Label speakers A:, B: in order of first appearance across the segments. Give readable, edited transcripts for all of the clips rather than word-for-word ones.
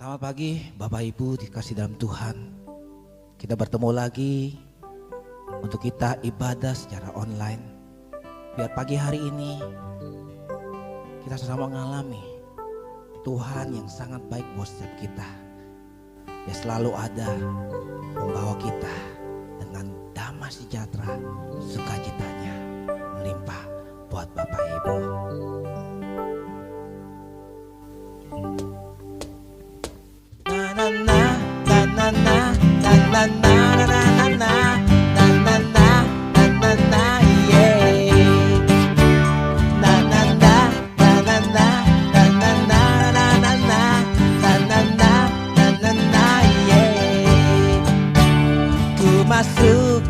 A: Selamat pagi Bapak Ibu dikasih dalam Tuhan. Kita bertemu lagi untuk kita ibadah secara online. Biar pagi hari ini kita sama mengalami Tuhan yang sangat baik buat setiap kita. Dia selalu ada membawa kita dengan damai sejahtera, sukacitanya melimpah buat Bapak Ibu. Ku masuk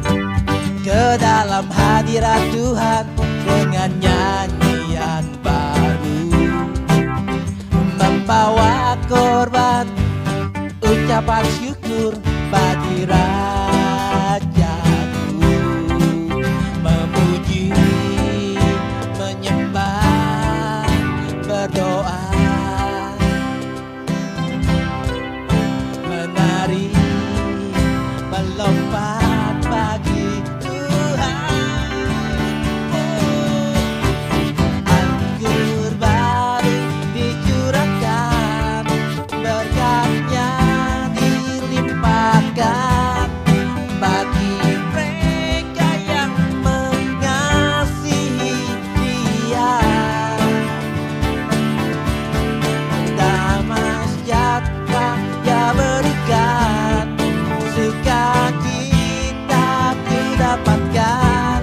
A: ke dalam hadirat Tuhan dengan nyanyian baru, membawa korban ucapan syukur bagi Rajaku, memuji, menyembah, berdoa, menari, melompat bagi Tuhan. Anggur baru dicurahkan, berkatnya dilimpahkan bagi mereka yang mengasihi Dia. Damai sejahtera Dia berikan, sukacita ku dapatkan,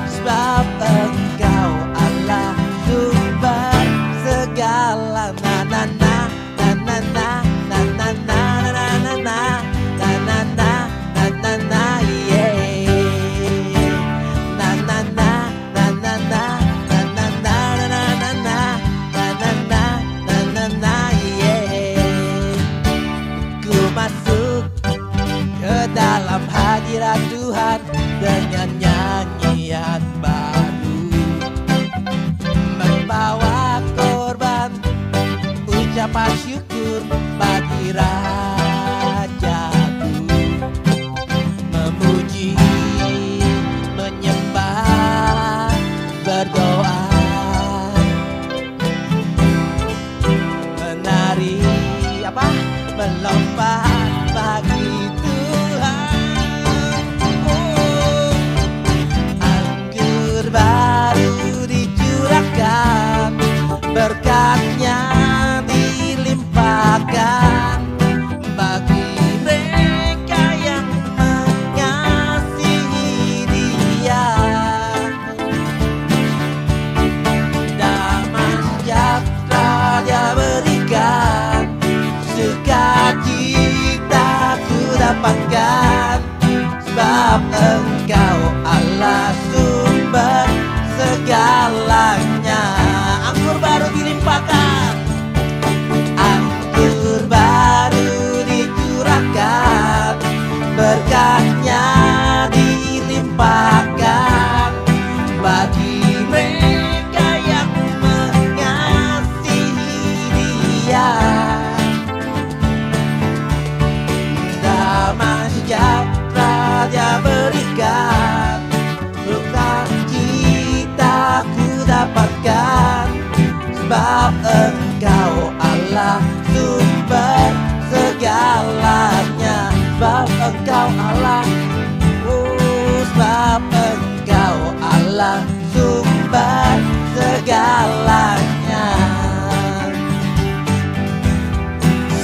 A: sebab Engkau Allah sumber segala. Na na na na na na na na na na na na na na na na na na yeah. Na na na na na na na na na na na na na na na na yeah. Ku masuk ke dalam hadirat Tuhan dengan nyanyian baru, membawa korban ucapan syukur bagi Rajaku, memuji, menyembah, berdoa, menari, melompat bagi Tuhan. Anggur baru dicurahkan, berkatnya dilimpahkan bagi mereka yang mengasihi Dia. Damai sejahtera Dia berikan, sukacita ku dapatkan, sebab Engkau Allah sumber segalanya. Anggur baru dilimpahkan, anggur baru dicurahkan, berkatnya dilimpahkan bagi mereka yang mengasihi Dia. Damai sejahtera Dia berikan, sukacita ku dapatkan, sebab Engkau Allah sumber segalanya. Sebab Engkau Allah, sebab Engkau Allah sumber segalanya.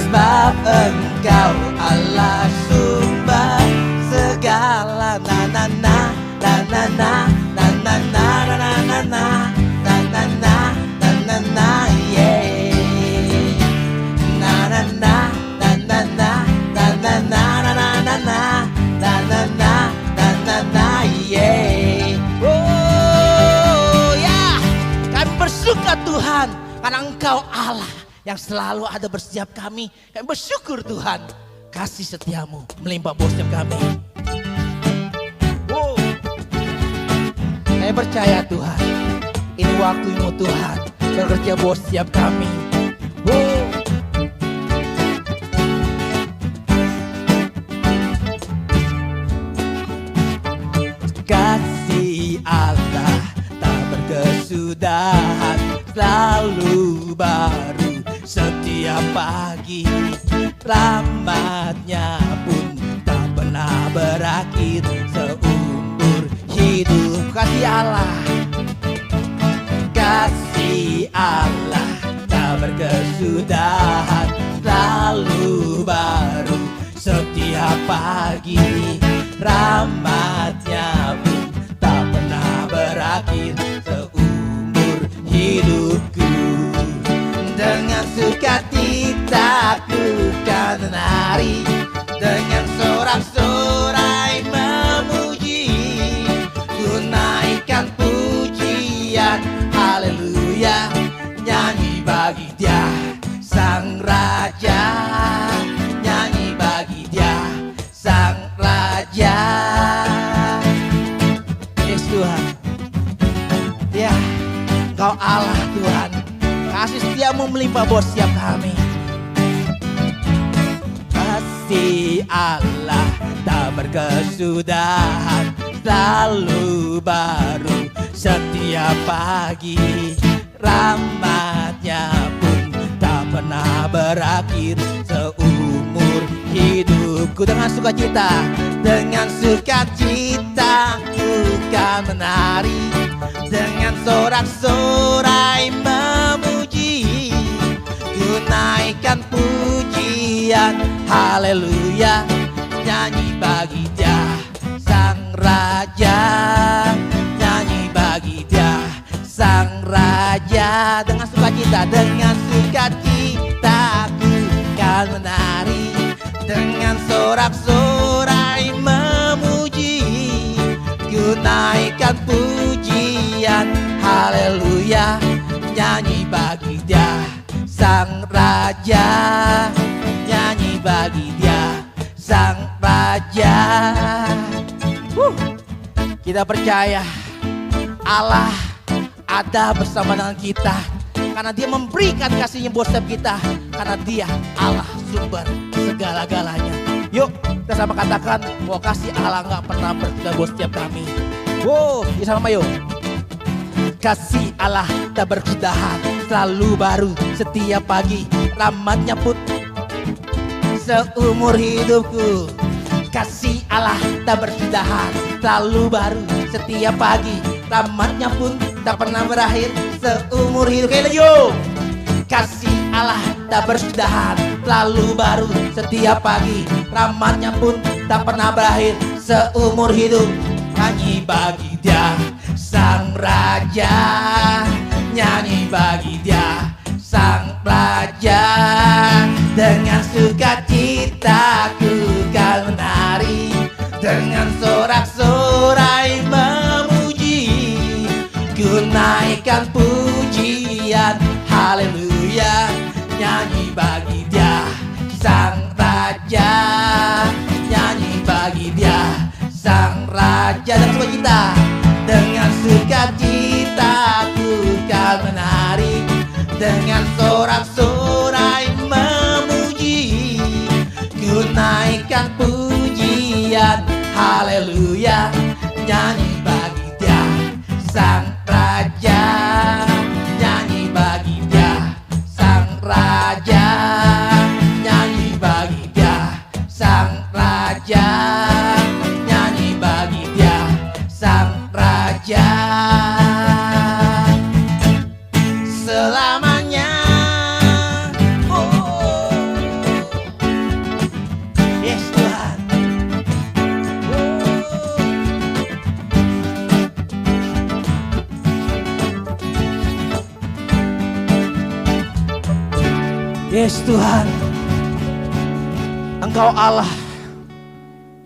A: Sebab Engkau Allah sumber segala. Na na na na na na na na na na na na na na na na na na yeah. Na na na na na na na na na na na na na na na na yeah. Oh ya, kami bersuka Tuhan karena Engkau Allah yang selalu ada bersetiap kami. Kami bersyukur Tuhan, kasih setiamu melimpah buat setiap kami. Wow. Saya percaya Tuhan, ini waktumu Tuhan bekerja buat setiap kami. Wow. Allah tak berkesudahan, selalu baru setiap pagi. Rahmatnya pun tak pernah berakhir seumur hidup. Kasih Allah, kasih Allah tak berkesudahan, selalu baru setiap pagi. Rahmatnya pun tak pernah berakhir seumur hidupku. Dengan sukacita ku kan menari, dengan sorak-sorai memuji, ku naikkan pujian haleluya, nyanyi bagi Dia Sang Raja, nyanyi bagi Dia Sang Raja. Yes Tuhan, ya Engkau Allah Tuhan, kasih setiamu melimpah buat setiap kami. Kasih Allah tak berkesudahan, selalu baru setiap pagi. Rahmatnya pun tak pernah berakhir seumur hidupku. Dengan sukacita, dengan sukacita ku kan menari, dengan sorak-sorai memuji, ku naikkan pujian haleluya, nyanyi bagi Dia Sang Raja, nyanyi bagi Dia Sang Raja. Dengan sukacita, dengan sukacita ku kan menari, dengan sorak-sorai memuji, ku naikkan pujian haleluya, nyanyi bagi Dia Sang Raja, nyanyi bagi Dia Sang Raja. Kita percaya Allah ada bersama dengan kita, karena Dia memberikan kasih-Nya buat setiap kita, karena Dia Allah sumber segala-galanya. Yuk kita sama katakan bahwa kasih Allah gak pernah berhenti buat setiap kami. Ya sama yuk. Kasih Allah tak berkesudahan, selalu baru setiap pagi. Rahmatnya pun seumur hidupku. Kasih Allah tak berkesudahan, selalu baru setiap pagi. Rahmatnya pun tak pernah berakhir seumur hidup. Yuk. Kasih Allah tak berkesudahan, selalu baru setiap pagi. Rahmatnya pun tak pernah berakhir seumur hidup. Nyanyi bagi Dia Sang Raja, nyanyi bagi Dia Sang Raja. Dengan sukacita ku kan menari, dengan sorak-sorai memuji, ku naikkan pujian haleluya, nyanyi bagi Dia Sang Raja, nyanyi bagi Dia Sang Raja. Dan sukacita, dengan sukacita ku kan menari, dengan sorak-sorai memuji, ku naikkan pujian haleluya, nyanyi bagi Dia Sang Raja, nyanyi bagi Dia Sang Raja, nyanyi bagi Dia Sang Raja, nyanyi bagi Dia Sang Raja. Selamanya. Yes Tuhan. Yes Tuhan, Engkau Allah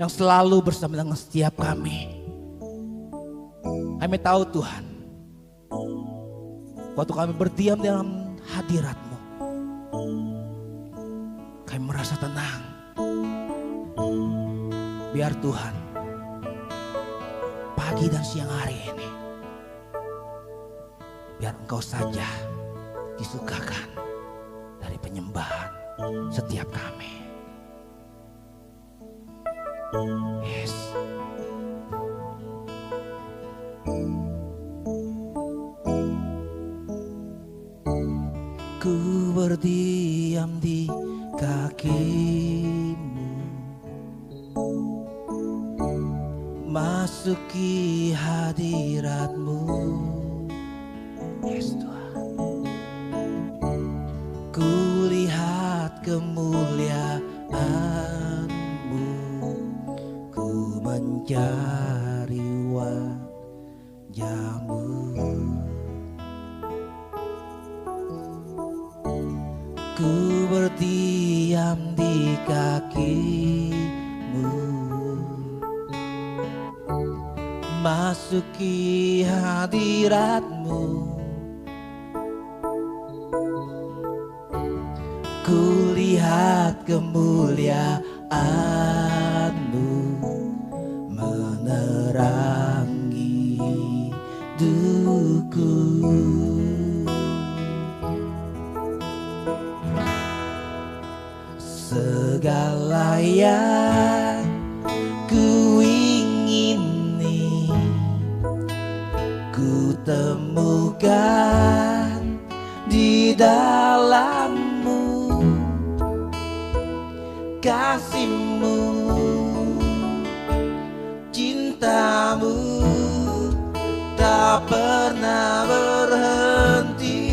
A: yang selalu bersama dengan setiap kami. Kami tahu Tuhan, waktu kami berdiam dalam hadirat-Mu, kami merasa tenang. Biar Tuhan, pagi dan siang hari ini, biar Engkau saja disukakan dari penyembahan setiap kami. Yes. berdiam di kakimu, masuki hadiratmu. Yes Tuhan, kulihat kemuliaan-Mu, ku mencari wajah-Mu. Ku berdiam di kakimu, masuki hadirat-Mu, kulihat kemuliaan-Mu menerangi hidupku. Segala yang ku ingini ku temukan di dalam-Mu, kasih-Mu, cinta-Mu tak pernah berhenti.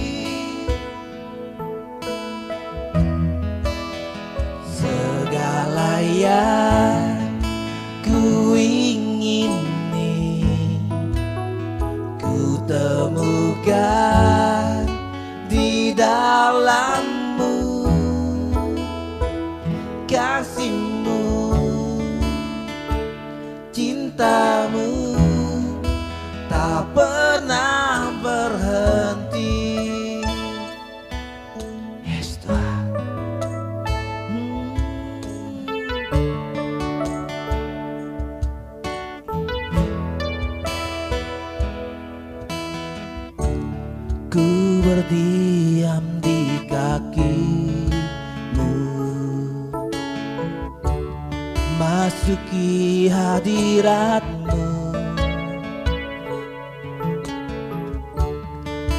A: Segala yang ku ingini ku temukan di dalam-Mu, kasih-Mu, cinta-Mu tak pernah berhenti. Yes Tuhan. Ku berdiam di kaki-Mu, masuki hadirat-Mu,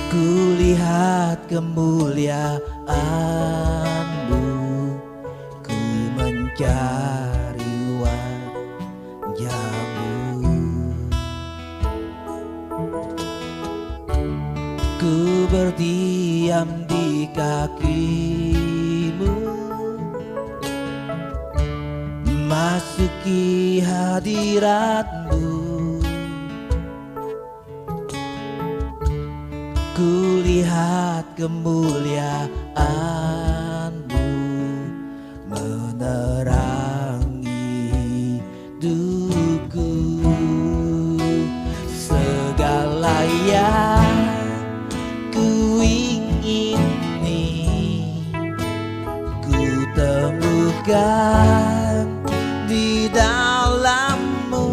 A: kulihat kemuliaan-Mu, ku mencari wajah-Mu. Ku berdiam di kaki-Mu, masuki hadirat-Mu, kulihat kemuliaan-Mu menerangi hidupku. Segala yang ku ingini ku temukan di dalam-Mu,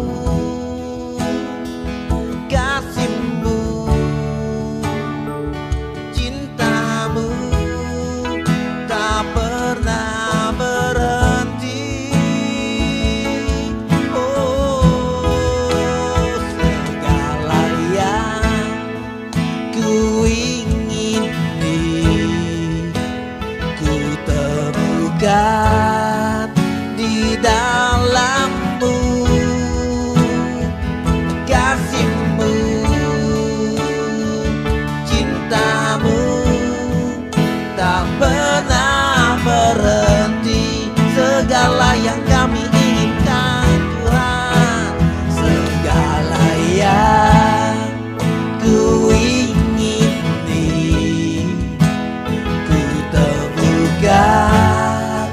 A: kasih-Mu, cinta-Mu tak pernah berhenti. Oh, segala yang ku temukan di dalam-Mu, kasih-Mu, cinta-Mu tak pernah berhenti. Segala yang kami inginkan Tuhan, segala yang ku ingini ku temukan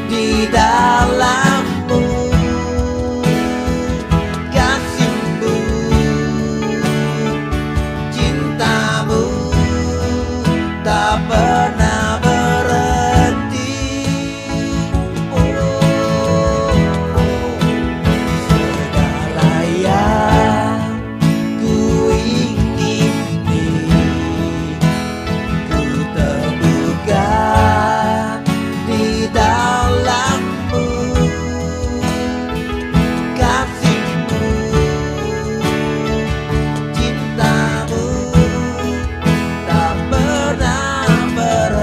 A: di dalam-Mu, kasih-Mu, cinta-Mu tak pernah berhenti. Segala yang ku ingini ku temukan di dalam-Mu, kasih-Mu, cinta-Mu tak pernah berhenti.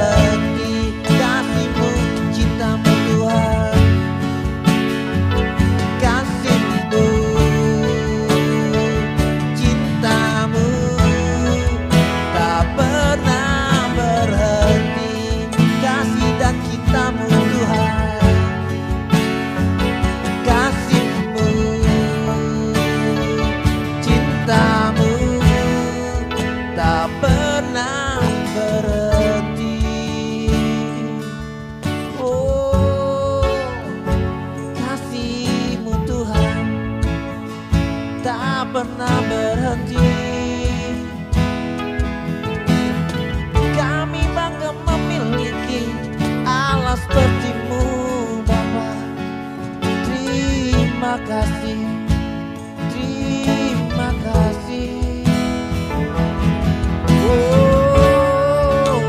A: tak pernah berhenti. Oh, kasih-Mu Tuhan tak pernah berhenti. Kami bangga memiliki Allah seperti-Mu Bapa. Terima kasih, terima kasih. Oh,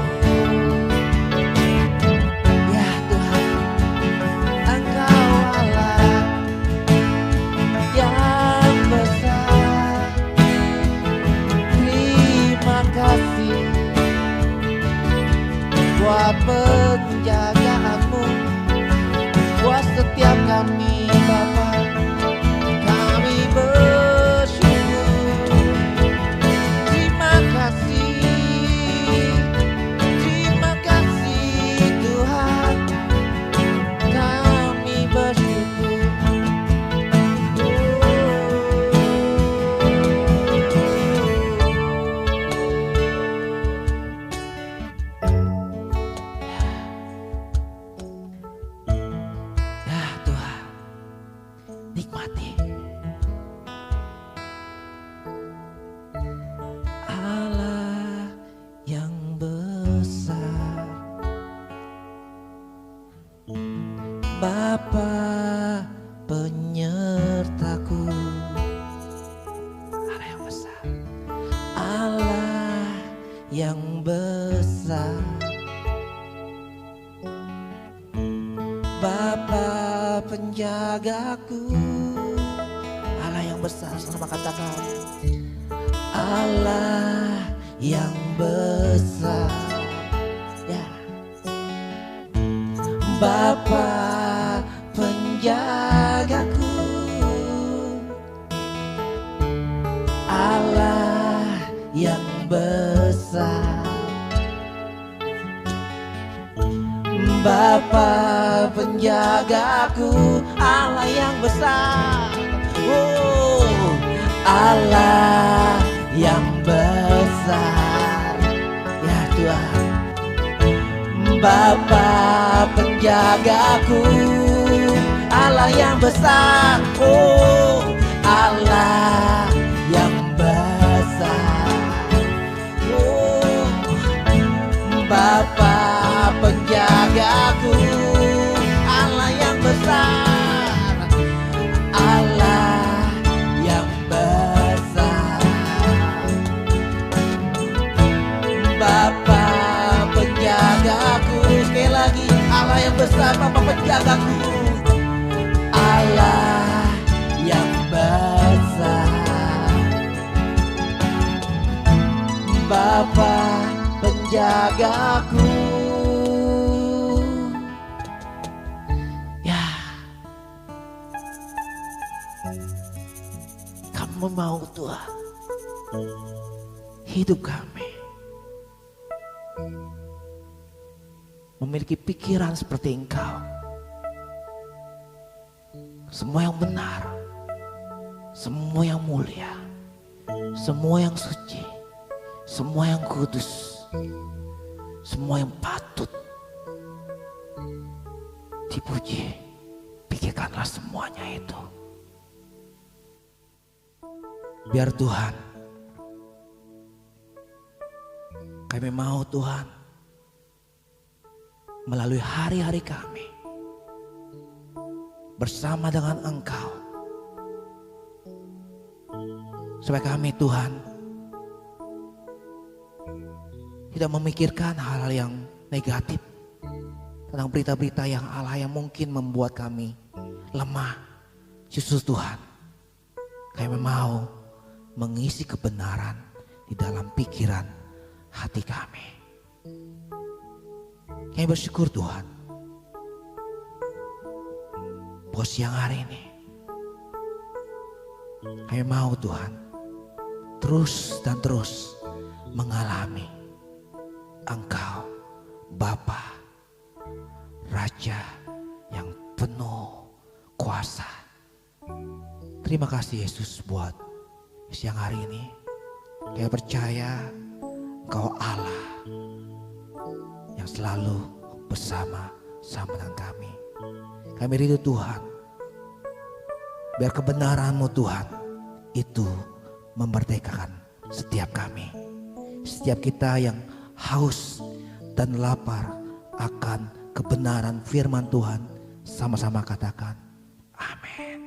A: ya Tuhan, Engkau Allah yang besar. Terima kasih buat penjagaan-Mu, buat setiap kami Bapa. Kami bersyukur. Terima kasih, terima kasih Tuhan. Kami bersyukur. Ya Tuhan, nikmati Allah yang besar, Bapa penyertaku. Allah yang besar, Allah yang besar, Bapa penjagaku. Allah yang besar, sama katakan Allah yang besar, ya. Bapa penjagaku, Allah yang besar, Bapa penjagaku, Allah yang besar. Oh, Allah yang besar, ya Tuhan. Bapa penjagaku, Allah yang besar. Oh, Allah yang besar. Oh, Bapa penjagaku, Allah yang besar, Allah yang besar. Bapa penjagaku, sekali lagi Allah yang besar, Bapa penjagaku, Allah yang besar, Bapa penjagaku. Ya, Kamu mau Tuhan hidup kami memiliki pikiran seperti Engkau. Semua yang benar, semua yang mulia, semua yang suci, semua yang kudus, semua yang patut dipuji. Pikirkanlah semuanya itu. Biar Tuhan, kami mau Tuhan melalui hari-hari kami bersama dengan Engkau, supaya kami Tuhan tidak memikirkan hal-hal yang negatif, tentang berita-berita yang Allah yang mungkin membuat kami lemah. Justru Tuhan, kami mau mengisi kebenaran di dalam pikiran hati kami. Kami bersyukur Tuhan, bahwa siang hari ini kami mau Tuhan terus dan terus mengalami Engkau Bapa Raja yang penuh kuasa. Terima kasih Yesus buat siang hari ini. Kami percaya Engkau Allah yang selalu bersama-sama dengan kami. Kami rindu Tuhan, biar kebenaran-Mu Tuhan itu memerdekakan setiap kami. Setiap kita yang haus dan lapar akan kebenaran firman Tuhan, sama-sama katakan amin.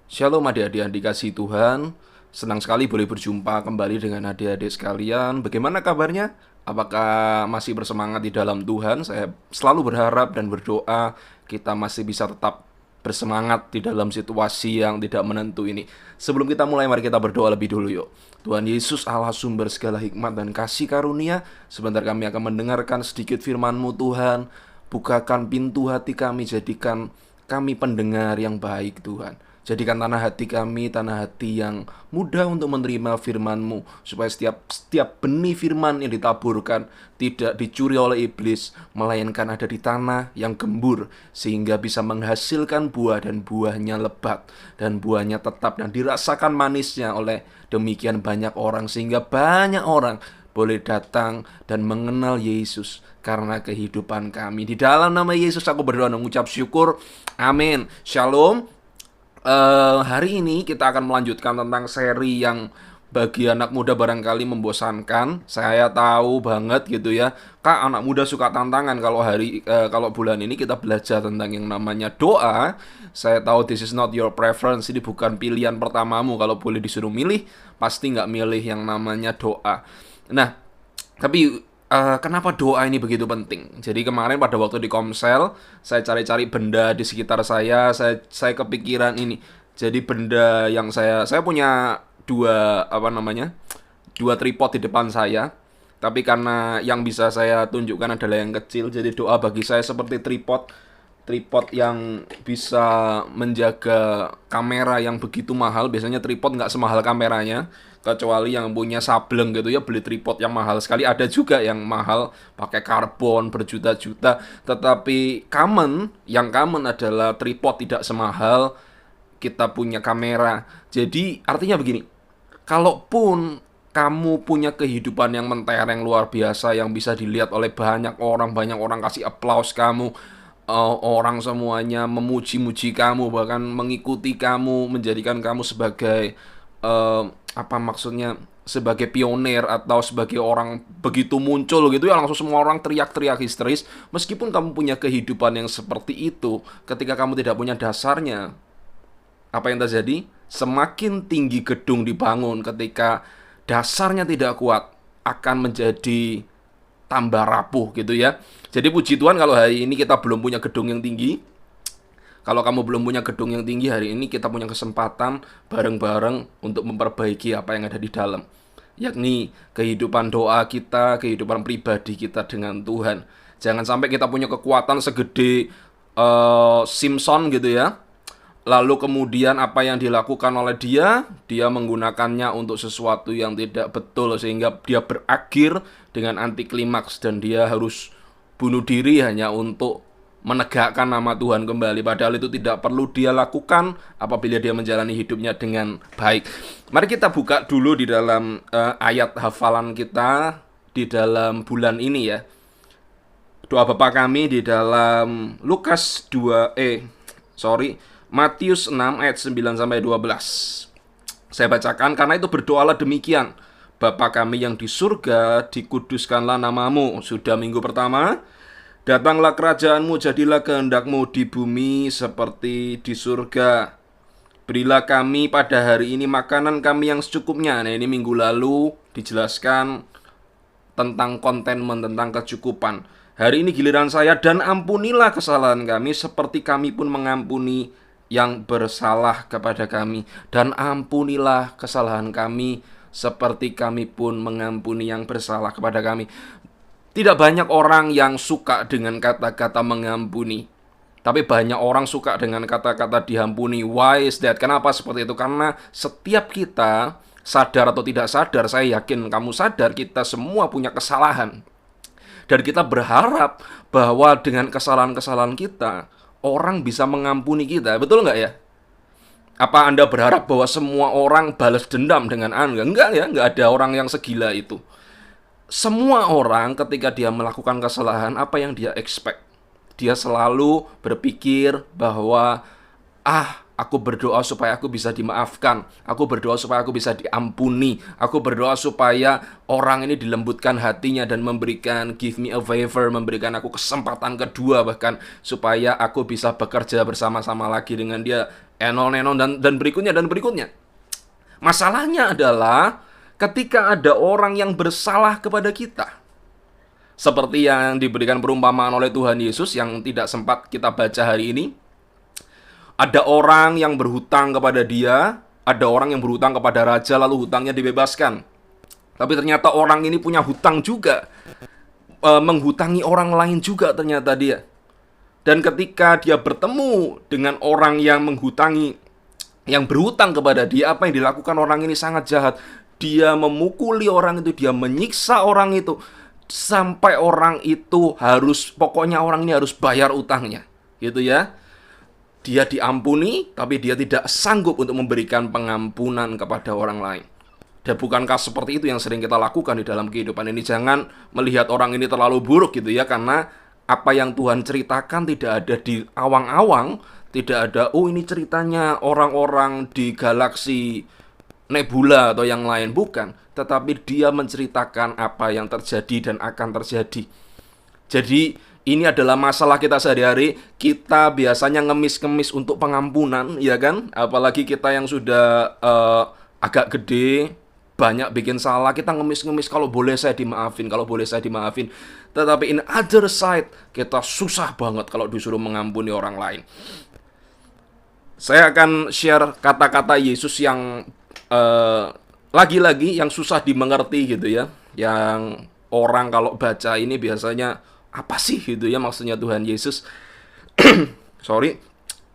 B: Shalom adik-adik yang dikasihi Tuhan. Senang sekali boleh berjumpa kembali dengan adik-adik sekalian. Bagaimana kabarnya? Apakah masih bersemangat di dalam Tuhan? Saya selalu berharap dan berdoa kita masih bisa tetap bersemangat di dalam situasi yang tidak menentu ini. Sebelum kita mulai, mari kita berdoa lebih dulu yuk. Tuhan Yesus, Allah sumber segala hikmat dan kasih karunia, sebentar kami akan mendengarkan sedikit firman-Mu Tuhan. Bukakan pintu hati kami, jadikan kami pendengar yang baik Tuhan. Jadikan tanah hati kami tanah hati yang mudah untuk menerima firman-Mu, supaya setiap benih firman yang ditaburkan tidak dicuri oleh iblis, melainkan ada di tanah yang gembur, sehingga bisa menghasilkan buah dan buahnya lebat dan buahnya tetap dan dirasakan manisnya oleh demikian banyak orang, sehingga banyak orang boleh datang dan mengenal Yesus karena kehidupan kami. Di dalam nama Yesus aku berdoa dan mengucap syukur. Amin. Shalom. Hari ini kita akan melanjutkan tentang seri yang bagi anak muda barangkali membosankan. Saya tahu banget gitu ya, Kak, anak muda suka tantangan. Kalau bulan ini kita belajar tentang yang namanya doa. Saya tahu this is not your preference, ini bukan pilihan pertamamu. Kalau boleh disuruh milih, pasti nggak milih yang namanya doa. Nah, tapi kenapa doa ini begitu penting? Jadi kemarin pada waktu di Komsel, saya cari-cari benda di sekitar saya kepikiran ini. Jadi benda yang saya punya dua tripod di depan saya. Tapi karena yang bisa saya tunjukkan adalah yang kecil, jadi doa bagi saya seperti tripod yang bisa menjaga kamera yang begitu mahal. Biasanya tripod nggak semahal kameranya, kecuali yang punya Sableng gitu ya, beli tripod yang mahal sekali. Ada juga yang mahal pakai karbon berjuta-juta. Tetapi yang common adalah tripod tidak semahal kita punya kamera. Jadi artinya begini, kalaupun kamu punya kehidupan yang mentereng luar biasa, yang bisa dilihat oleh banyak orang kasih aplaus kamu, orang semuanya memuji-muji kamu, bahkan mengikuti kamu, menjadikan kamu sebagai sebagai pionir atau sebagai orang begitu muncul gitu ya, langsung semua orang teriak-teriak histeris. Meskipun kamu punya kehidupan yang seperti itu, ketika kamu tidak punya dasarnya, apa yang terjadi? Semakin tinggi gedung dibangun, ketika dasarnya tidak kuat, akan menjadi tambah rapuh gitu ya. Jadi puji Tuhan kalau hari ini kita belum punya gedung yang tinggi. Kalau kamu belum punya gedung yang tinggi, hari ini kita punya kesempatan bareng-bareng untuk memperbaiki apa yang ada di dalam, yakni kehidupan doa kita, kehidupan pribadi kita dengan Tuhan. Jangan sampai kita punya kekuatan segede Simpson gitu ya, lalu kemudian apa yang dilakukan oleh dia menggunakannya untuk sesuatu yang tidak betul, sehingga dia berakhir dengan anti klimaks dan dia harus bunuh diri hanya untuk menegakkan nama Tuhan kembali. Padahal itu tidak perlu dia lakukan apabila dia menjalani hidupnya dengan baik. Mari kita buka dulu di dalam ayat hafalan kita di dalam bulan ini ya. Doa Bapa kami di dalam Matius 6 ayat 9 sampai 12. Saya bacakan, karena itu berdoalah demikian: Bapa kami yang di surga, dikuduskanlah namamu. Sudah minggu pertama. Datanglah kerajaanmu, jadilah kehendak-mu di bumi seperti di surga. Berilah kami pada hari ini makanan kami yang secukupnya. Nah, ini minggu lalu dijelaskan tentang kontenmen, tentang kecukupan. Hari ini giliran saya, dan ampunilah kesalahan kami seperti kami pun mengampuni yang bersalah kepada kami. Dan ampunilah kesalahan kami seperti kami pun mengampuni yang bersalah kepada kami. Tidak banyak orang yang suka dengan kata-kata mengampuni, tapi banyak orang suka dengan kata-kata diampuni. Why is that? Kenapa seperti itu? Karena setiap kita, sadar atau tidak sadar, saya yakin kamu sadar, kita semua punya kesalahan. Dan kita berharap bahwa dengan kesalahan-kesalahan kita, orang bisa mengampuni kita. Betul nggak ya? Apa Anda berharap bahwa semua orang balas dendam dengan Anda? Enggak ya, enggak ada orang yang segila itu. Semua orang ketika dia melakukan kesalahan, apa yang dia expect? Dia selalu berpikir bahwa aku berdoa supaya aku bisa dimaafkan. Aku berdoa supaya aku bisa diampuni. Aku berdoa supaya orang ini dilembutkan hatinya dan memberikan give me a favor, memberikan aku kesempatan kedua bahkan supaya aku bisa bekerja bersama-sama lagi dengan dia. Enon dan berikutnya dan berikutnya. Masalahnya adalah ketika ada orang yang bersalah kepada kita, seperti yang diberikan perumpamaan oleh Tuhan Yesus yang tidak sempat kita baca hari ini. Ada orang yang berhutang kepada dia, ada orang yang berhutang kepada raja lalu hutangnya dibebaskan. Tapi ternyata orang ini punya hutang juga, menghutangi orang lain juga ternyata dia. Dan ketika dia bertemu dengan orang yang menghutangi, yang berhutang kepada dia, apa yang dilakukan orang ini sangat jahat. Dia memukuli orang itu, dia menyiksa orang itu, sampai orang itu pokoknya orang ini harus bayar utangnya, gitu ya. Dia diampuni, tapi dia tidak sanggup untuk memberikan pengampunan kepada orang lain. Dan bukankah seperti itu yang sering kita lakukan di dalam kehidupan ini? Jangan melihat orang ini terlalu buruk gitu ya, karena apa yang Tuhan ceritakan tidak ada di awang-awang, tidak ada, ini ceritanya orang-orang di galaksi nebula atau yang lain, bukan. Tetapi dia menceritakan apa yang terjadi dan akan terjadi. Jadi ini adalah masalah kita sehari-hari. Kita biasanya ngemis-ngemis untuk pengampunan, ya kan? Apalagi kita yang sudah agak gede, banyak bikin salah, kita ngemis-ngemis kalau boleh saya dimaafin, kalau boleh saya dimaafin. Tetapi in other side, kita susah banget kalau disuruh mengampuni orang lain. Saya akan share kata-kata Yesus yang lagi-lagi yang susah dimengerti gitu ya. Yang orang kalau baca ini biasanya apa sih gitu ya maksudnya Tuhan Yesus. Sorry.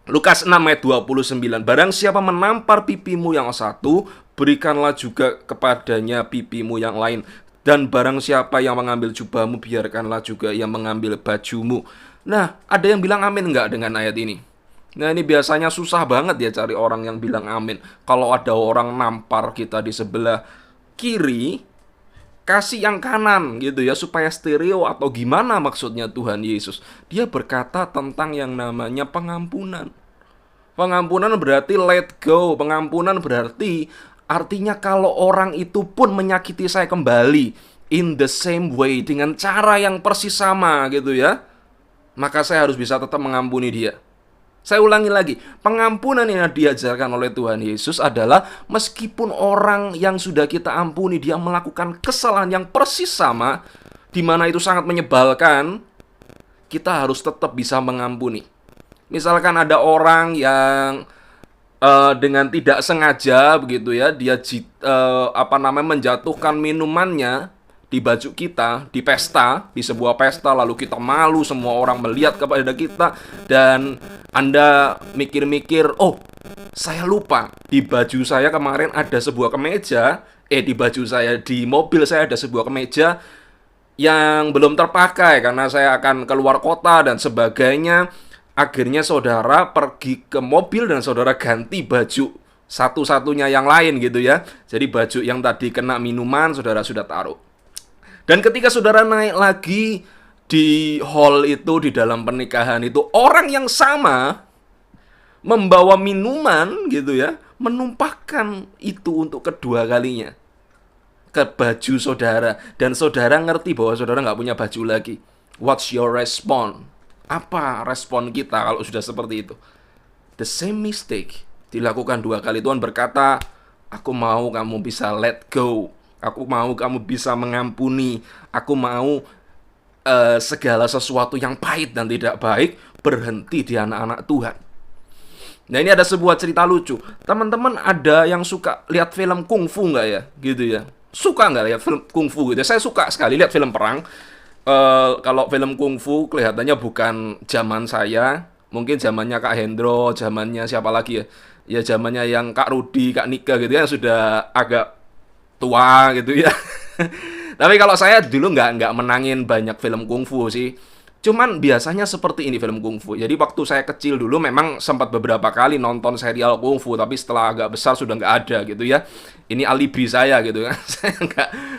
B: Lukas 6 ayat 29. Barang siapa menampar pipimu yang satu, berikanlah juga kepadanya pipimu yang lain. Dan barang siapa yang mengambil jubahmu, biarkanlah juga yang mengambil bajumu. Nah, ada yang bilang amin enggak dengan ayat ini? Nah, ini biasanya susah banget ya cari orang yang bilang amin. Kalau ada orang nampar kita di sebelah kiri, kasih yang kanan gitu ya, supaya stereo atau gimana maksudnya Tuhan Yesus. Dia berkata tentang yang namanya pengampunan. Pengampunan berarti let go. Pengampunan berarti artinya kalau orang itu pun menyakiti saya kembali in the same way, dengan cara yang persis sama gitu ya, maka saya harus bisa tetap mengampuni dia. Saya ulangi lagi, pengampunan yang diajarkan oleh Tuhan Yesus adalah meskipun orang yang sudah kita ampuni dia melakukan kesalahan yang persis sama, di mana itu sangat menyebalkan, kita harus tetap bisa mengampuni. Misalkan ada orang yang dengan tidak sengaja begitu ya, dia menjatuhkan minumannya di baju kita, di pesta, di sebuah pesta, lalu kita malu, semua orang melihat kepada kita, dan Anda mikir-mikir, saya lupa, di baju saya kemarin ada sebuah kemeja, di mobil saya ada sebuah kemeja yang belum terpakai karena saya akan keluar kota dan sebagainya. Akhirnya saudara pergi ke mobil dan saudara ganti baju satu-satunya yang lain gitu ya. Jadi baju yang tadi kena minuman saudara sudah taruh. Dan ketika saudara naik lagi di hall itu, di dalam pernikahan itu, orang yang sama membawa minuman gitu ya, menumpahkan itu untuk kedua kalinya ke baju saudara. Dan saudara ngerti bahwa saudara nggak punya baju lagi. What's your response? Apa respon kita kalau sudah seperti itu? The same mistake dilakukan dua kali. Tuhan berkata, aku mau kamu bisa let go. Aku mau kamu bisa mengampuni. Aku mau segala sesuatu yang pahit dan tidak baik berhenti di anak-anak Tuhan. Nah, ini ada sebuah cerita lucu. Teman-teman ada yang suka lihat film kungfu nggak ya? Gitu ya. Suka nggak lihat film kungfu gitu? Saya suka sekali lihat film perang. Kalau film kungfu kelihatannya bukan zaman saya. Mungkin zamannya Kak Hendro, zamannya siapa lagi ya? Ya zamannya yang Kak Rudi, Kak Nika gitu ya, sudah agak tua gitu ya. Tapi kalau saya dulu nggak menangin banyak film kungfu sih. Cuman biasanya seperti ini film kungfu. Jadi waktu saya kecil dulu memang sempat beberapa kali nonton serial kungfu, tapi setelah agak besar sudah nggak ada gitu ya. Ini alibi saya gitu kan. Saya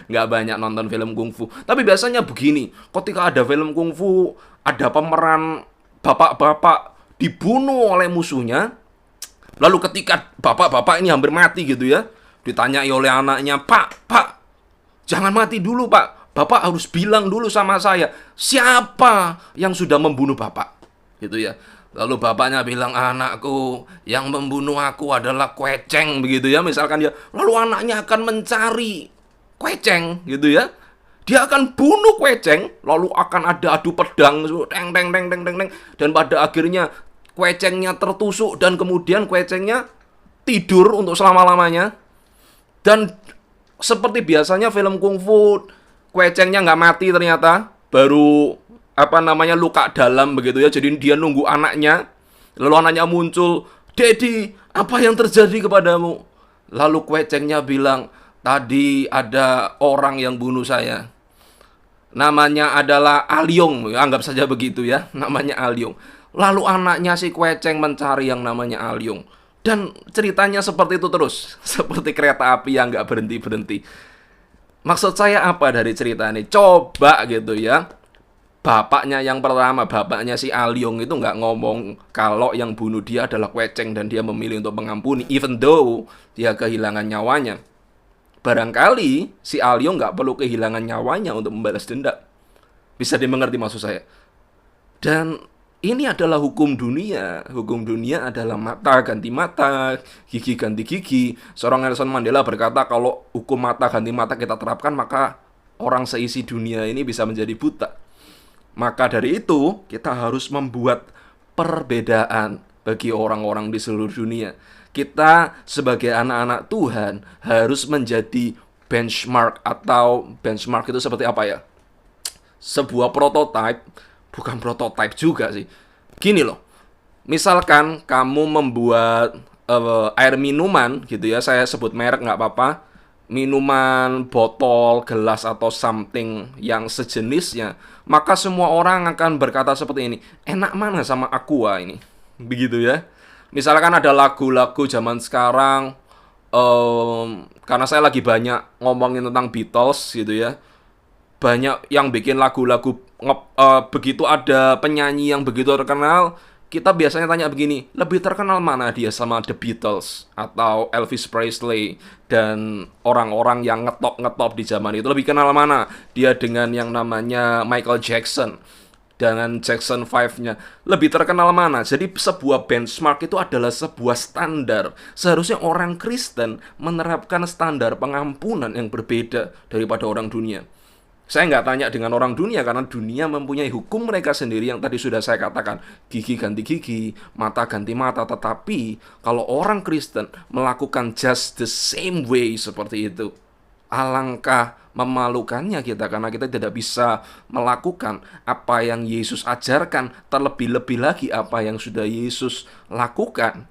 B: nggak banyak nonton film kungfu. Tapi biasanya begini, ketika ada film kungfu, ada pemeran bapak-bapak dibunuh oleh musuhnya. Lalu ketika bapak-bapak ini hampir mati gitu ya, ditanyai oleh anaknya, Pak, jangan mati dulu Pak. Bapak harus bilang dulu sama saya, siapa yang sudah membunuh Bapak? Gitu ya. Lalu bapaknya bilang, anakku, yang membunuh aku adalah Kueceng, begitu ya. Misalkan dia, lalu anaknya akan mencari Kueceng, gitu ya. Dia akan bunuh Kueceng, lalu akan ada adu pedang, teng teng teng teng teng teng, dan pada akhirnya Kuecengnya tertusuk dan kemudian Kuecengnya tidur untuk selama-lamanya. Dan seperti biasanya film kungfu, Kuecengnya nggak mati ternyata, baru luka dalam begitu ya. Jadi dia nunggu anaknya, lalu anaknya muncul, Daddy, apa yang terjadi kepadamu? Lalu Kuecengnya bilang, tadi ada orang yang bunuh saya. Namanya adalah Alyong, anggap saja begitu ya, namanya Alyong. Lalu anaknya si Kueceng mencari yang namanya Alyong. Dan ceritanya seperti itu terus, seperti kereta api yang nggak berhenti-berhenti. Maksud saya apa dari cerita ini? Coba gitu ya, bapaknya yang pertama, bapaknya si Alyong itu nggak ngomong kalau yang bunuh dia adalah Kueceng dan dia memilih untuk mengampuni, even though dia kehilangan nyawanya. Barangkali si Alyong nggak perlu kehilangan nyawanya untuk membalas dendam. Bisa dimengerti maksud saya? Dan ini adalah hukum dunia. Hukum dunia adalah mata ganti mata, gigi ganti gigi. Seorang Nelson Mandela berkata kalau hukum mata ganti mata kita terapkan, maka orang seisi dunia ini bisa menjadi buta. Maka dari itu, kita harus membuat perbedaan bagi orang-orang di seluruh dunia. Kita sebagai anak-anak Tuhan harus menjadi benchmark, atau benchmark itu seperti apa ya? Sebuah prototype. Bukan prototype juga sih. Gini loh, misalkan kamu membuat air minuman gitu ya, saya sebut merek nggak apa-apa, minuman botol, gelas atau something yang sejenisnya, maka semua orang akan berkata seperti ini, enak mana sama Aqua ini, begitu ya. Misalkan ada lagu-lagu zaman sekarang, karena saya lagi banyak ngomongin tentang Beatles gitu ya, banyak yang bikin lagu-lagu begitu ada penyanyi yang begitu terkenal, kita biasanya tanya begini, lebih terkenal mana dia sama The Beatles atau Elvis Presley dan orang-orang yang ngetop di zaman itu, lebih kenal mana dia dengan yang namanya Michael Jackson dengan Jackson 5-nya, lebih terkenal mana? Jadi sebuah benchmark itu adalah sebuah standar. Seharusnya orang Kristen menerapkan standar pengampunan yang berbeda daripada orang dunia. Saya nggak tanya dengan orang dunia, karena dunia mempunyai hukum mereka sendiri yang tadi sudah saya katakan, gigi ganti gigi, mata ganti mata. Tetapi kalau orang Kristen melakukan just the same way seperti itu, alangkah memalukannya kita, karena kita tidak bisa melakukan apa yang Yesus ajarkan, terlebih-lebih lagi apa yang sudah Yesus lakukan.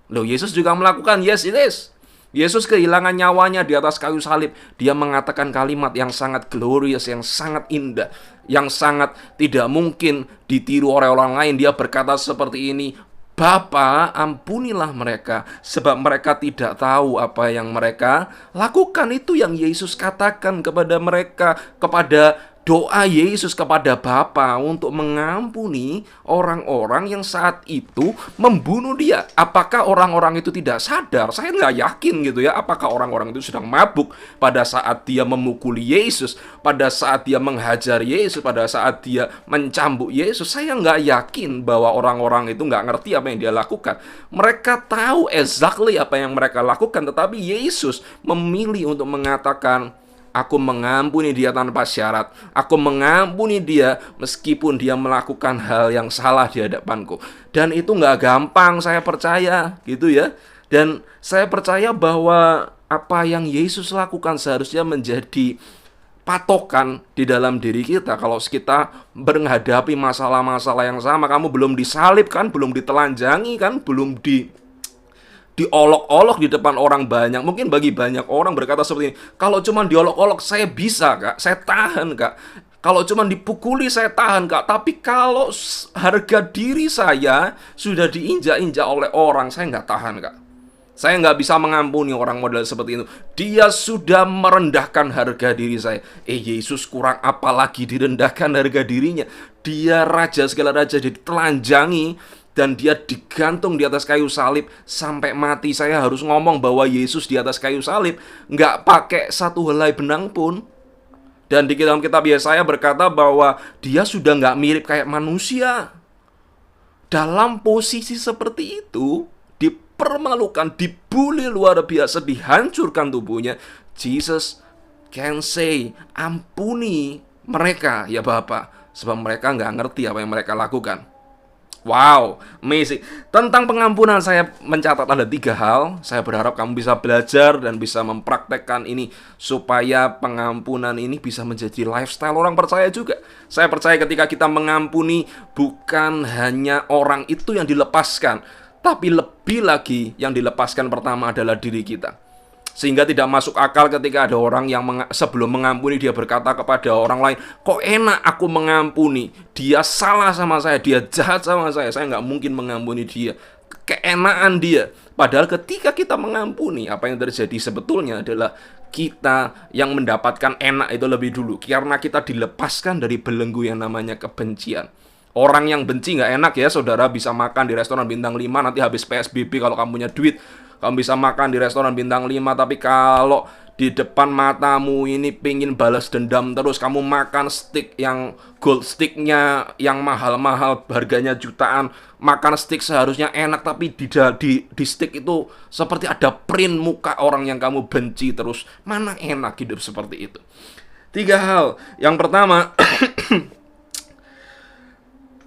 B: Loh, Yesus juga melakukan, yes it is. Yesus kehilangan nyawanya di atas kayu salib. Dia mengatakan kalimat yang sangat glorious, yang sangat indah, yang sangat tidak mungkin ditiru oleh orang lain. Dia berkata seperti ini, Bapa, ampunilah mereka, sebab mereka tidak tahu apa yang mereka lakukan. Itu yang Yesus katakan kepada mereka, kepada doa Yesus kepada Bapa untuk mengampuni orang-orang yang saat itu membunuh dia. Apakah orang-orang itu tidak sadar? Saya nggak yakin gitu ya. Apakah orang-orang itu sedang mabuk pada saat dia memukuli Yesus, pada saat dia menghajar Yesus, pada saat dia mencambuk Yesus? Saya nggak yakin bahwa orang-orang itu nggak ngerti apa yang dia lakukan. Mereka tahu exactly apa yang mereka lakukan, tetapi Yesus memilih untuk mengatakan, aku mengampuni dia tanpa syarat. Aku mengampuni dia meskipun dia melakukan hal yang salah di hadapanku. Dan itu nggak gampang, saya percaya gitu ya. Dan saya percaya bahwa apa yang Yesus lakukan seharusnya menjadi patokan di dalam diri kita. Kalau kita menghadapi masalah-masalah yang sama, kamu belum disalib kan, belum ditelanjangi kan, belum diolok-olok di depan orang banyak. Mungkin bagi banyak orang berkata seperti ini, kalau cuma diolok-olok saya bisa kak, saya tahan kak. Kalau cuma dipukuli saya tahan, Kak. Tapi kalau harga diri saya sudah diinjak-injak oleh orang, saya nggak tahan, Kak. Saya nggak bisa mengampuni orang model seperti itu. Dia sudah merendahkan harga diri saya. Yesus kurang apa lagi direndahkan harga dirinya? Dia raja segala raja, ditelanjangi, dan dia digantung di atas kayu salib sampai mati. Saya harus ngomong bahwa Yesus di atas kayu salib nggak pakai satu helai benang pun. Dan di dalam kitab Yesaya berkata bahwa dia sudah nggak mirip kayak manusia. Dalam posisi seperti itu, dipermalukan, dibully luar biasa, dihancurkan tubuhnya, Jesus can say, ampuni mereka ya Bapa, sebab mereka nggak ngerti apa yang mereka lakukan. Wow, amazing. Tentang pengampunan saya mencatat ada 3 hal. Saya berharap kamu bisa belajar dan bisa mempraktekkan ini supaya pengampunan ini bisa menjadi lifestyle orang percaya juga. Saya percaya ketika kita mengampuni, bukan hanya orang itu yang dilepaskan, tapi lebih lagi yang dilepaskan pertama adalah diri kita. Sehingga tidak masuk akal ketika ada orang yang sebelum mengampuni dia berkata kepada orang lain, kok enak aku mengampuni, dia salah sama saya, dia jahat sama saya nggak mungkin mengampuni dia. Keenaan dia. Padahal ketika kita mengampuni, apa yang terjadi sebetulnya adalah kita yang mendapatkan enak itu lebih dulu, karena kita dilepaskan dari belenggu yang namanya kebencian. Orang yang benci nggak enak ya, saudara bisa makan di restoran bintang 5, nanti habis PSBB kalau kamu punya duit, kamu bisa makan di restoran bintang 5, tapi kalau di depan matamu ini pingin balas dendam terus, kamu makan steak yang gold steaknya yang mahal-mahal, harganya jutaan, makan steak seharusnya enak, tapi di steak itu seperti ada print muka orang yang kamu benci terus. Mana enak hidup seperti itu? 3 hal. Yang pertama,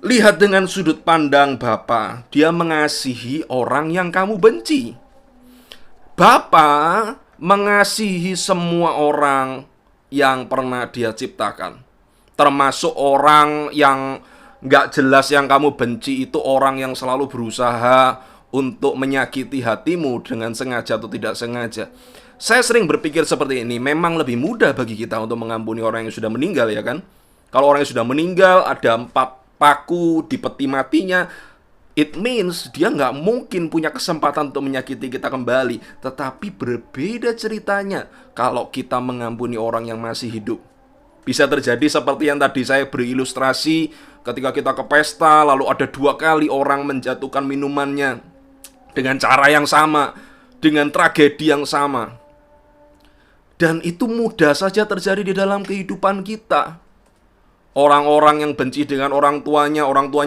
B: lihat dengan sudut pandang Bapa. Dia mengasihi orang yang kamu benci. Bapa mengasihi semua orang yang pernah dia ciptakan, termasuk orang yang gak jelas yang kamu benci. Itu orang yang selalu berusaha untuk menyakiti hatimu dengan sengaja atau tidak sengaja. Saya sering berpikir seperti ini, memang lebih mudah bagi kita untuk mengampuni orang yang sudah meninggal, ya kan? Kalau orang yang sudah meninggal, ada 4 paku di peti matinya, it means dia nggak mungkin punya kesempatan untuk menyakiti kita kembali. Tetapi berbeda ceritanya kalau kita mengampuni orang yang masih hidup. Bisa terjadi seperti yang tadi saya beri ilustrasi, ketika kita ke pesta, lalu ada 2 kali orang menjatuhkan minumannya dengan cara yang sama, dengan tragedi yang sama. Dan itu mudah saja terjadi di dalam kehidupan kita. Orang-orang yang benci dengan orang tuanya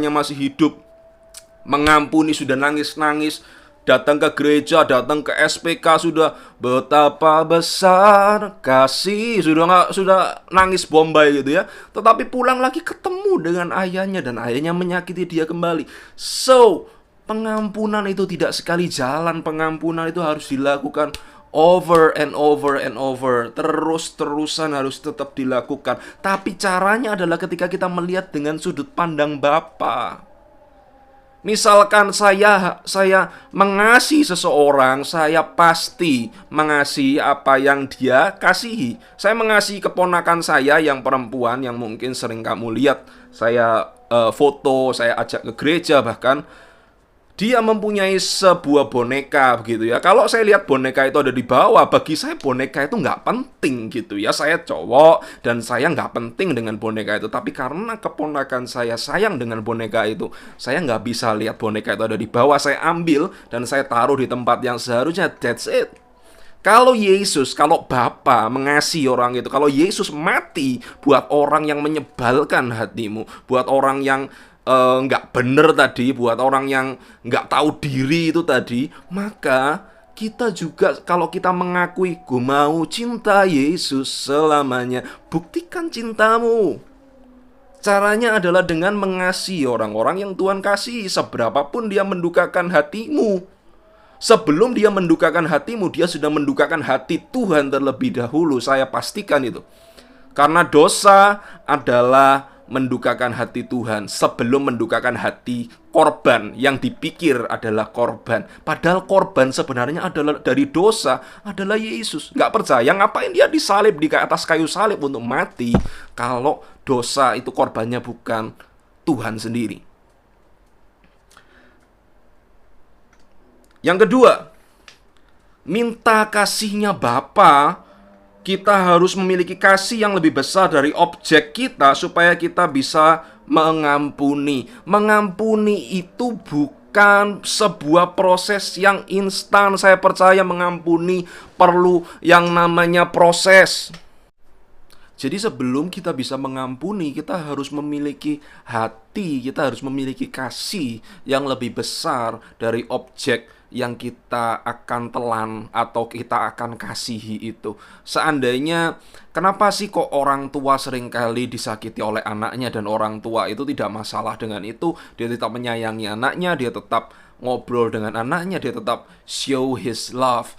B: masih hidup, mengampuni, sudah nangis-nangis, datang ke gereja, datang ke SPK, sudah betapa besar kasih, sudah nangis bombay gitu ya. Tetapi pulang lagi ketemu dengan ayahnya dan ayahnya menyakiti dia kembali. So, pengampunan itu tidak sekali jalan, pengampunan itu harus dilakukan over and over and over, terus-terusan harus tetap dilakukan. Tapi caranya adalah ketika kita melihat dengan sudut pandang Bapa. Misalkan saya mengasihi seseorang, saya pasti mengasihi apa yang dia kasihi. Saya mengasihi keponakan saya yang perempuan, yang mungkin sering kamu lihat saya foto, saya ajak ke gereja bahkan. Dia mempunyai sebuah boneka begitu ya. Kalau saya lihat boneka itu ada di bawah, bagi saya boneka itu nggak penting gitu ya. Saya cowok dan saya nggak penting dengan boneka itu. Tapi karena keponakan saya sayang dengan boneka itu, saya nggak bisa lihat boneka itu ada di bawah. Saya ambil dan saya taruh di tempat yang seharusnya. That's it. Kalau Yesus, kalau Bapa mengasihi orang itu, kalau Yesus mati buat orang yang menyebalkan hatimu, buat orang yang nggak bener tadi, buat orang yang nggak tahu diri itu tadi, maka kita juga kalau kita mengakui, gue mau cinta Yesus selamanya, buktikan cintamu. Caranya adalah dengan mengasihi orang-orang yang Tuhan kasih, seberapapun dia mendukakan hatimu. Sebelum dia mendukakan hatimu, dia sudah mendukakan hati Tuhan terlebih dahulu. Saya pastikan itu. Karena dosa adalah mendukakan hati Tuhan sebelum mendukakan hati korban yang dipikir adalah korban. Padahal korban sebenarnya adalah dari dosa, adalah Yesus. Nggak percaya, ngapain dia disalib di atas kayu salib untuk mati kalau dosa itu korbannya bukan Tuhan sendiri. Yang kedua, minta kasihnya Bapa. Kita harus memiliki kasih yang lebih besar dari objek kita supaya kita bisa mengampuni. Mengampuni itu bukan sebuah proses yang instan. Saya percaya mengampuni perlu yang namanya proses. Jadi sebelum kita bisa mengampuni, kita harus memiliki hati, kita harus memiliki kasih yang lebih besar dari objek yang kita akan telan atau kita akan kasihi itu. Seandainya, kenapa sih kok orang tua seringkali disakiti oleh anaknya dan orang tua itu tidak masalah dengan itu? Dia tetap menyayangi anaknya, dia tetap ngobrol dengan anaknya, dia tetap show his love,